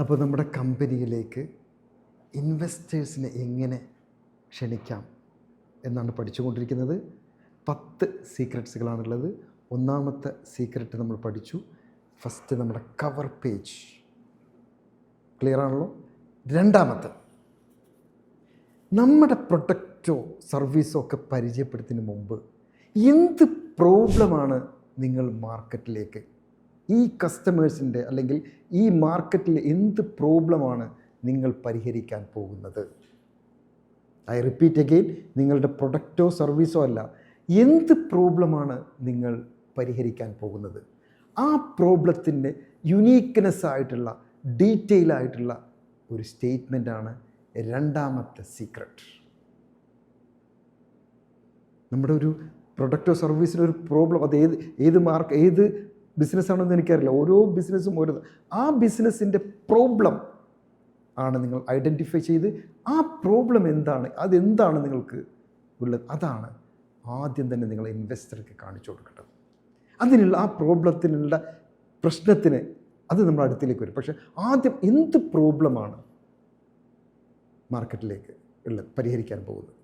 അപ്പോൾ നമ്മുടെ കമ്പനിയിലേക്ക് ഇൻവെസ്റ്റേഴ്സിനെ എങ്ങനെ ക്ഷണിക്കാം എന്നാണ് പഠിച്ചുകൊണ്ടിരിക്കുന്നത്. 10 സീക്രട്സുകളാണുള്ളത്. ഒന്നാമത്തെ സീക്രട്ട് നമ്മൾ പഠിച്ചു. ഫസ്റ്റ് നമ്മുടെ കവർ പേജ് ക്ലിയർ ആണല്ലോ. രണ്ടാമത്തെ, നമ്മുടെ പ്രൊഡക്റ്റോ സർവീസോ ഒക്കെ പരിചയപ്പെടുത്തുന്നതിന് മുമ്പ് എന്ത് പ്രോബ്ലമാണ് നിങ്ങൾ മാർക്കറ്റിലേക്ക്, ഈ കസ്റ്റമേഴ്സിൻ്റെ അല്ലെങ്കിൽ ഈ മാർക്കറ്റിൽ എന്ത് പ്രോബ്ലമാണ് നിങ്ങൾ പരിഹരിക്കാൻ പോകുന്നത്? ഐ റിപ്പീറ്റ് അഗെയിൻ, നിങ്ങളുടെ പ്രൊഡക്റ്റോ സർവീസോ അല്ല, എന്ത് പ്രോബ്ലമാണ് നിങ്ങൾ പരിഹരിക്കാൻ പോകുന്നത്? ആ പ്രോബ്ലത്തിൻ്റെ യുണീക്ക്നെസ് ആയിട്ടുള്ള ഡീറ്റെയിൽ ആയിട്ടുള്ള ഒരു സ്റ്റേറ്റ്മെൻറ്റാണ് രണ്ടാമത്തെ സീക്രട്ട്. നമ്മുടെ ഒരു പ്രൊഡക്റ്റോ സർവീസിന് ഒരു പ്രോബ്ലം, അത് ഏത് ബിസിനസ്സാണെന്ന് എനിക്കറിയില്ല, ഓരോ ബിസിനസ്സും ഓരോ, ആ ബിസിനസ്സിൻ്റെ പ്രോബ്ലം ആണ് നിങ്ങൾ ഐഡൻറ്റിഫൈ ചെയ്ത് ആ പ്രോബ്ലം എന്താണ്, അതെന്താണ് നിങ്ങൾക്ക് ഉള്ളത്, അതാണ് ആദ്യം തന്നെ നിങ്ങൾ ഇൻവെസ്റ്റർക്ക് കാണിച്ചു കൊടുക്കേണ്ടത്. അതിനുള്ള ആ പ്രോബ്ലത്തിനുള്ള പ്രശ്നത്തിന് അത് നമ്മൾ അടുത്തേക്ക് വരും. പക്ഷേ ആദ്യം എന്ത് പ്രോബ്ലമാണ് മാർക്കറ്റിലേക്ക് ഉള്ളത് പരിഹരിക്കാൻ പോകുന്നത്?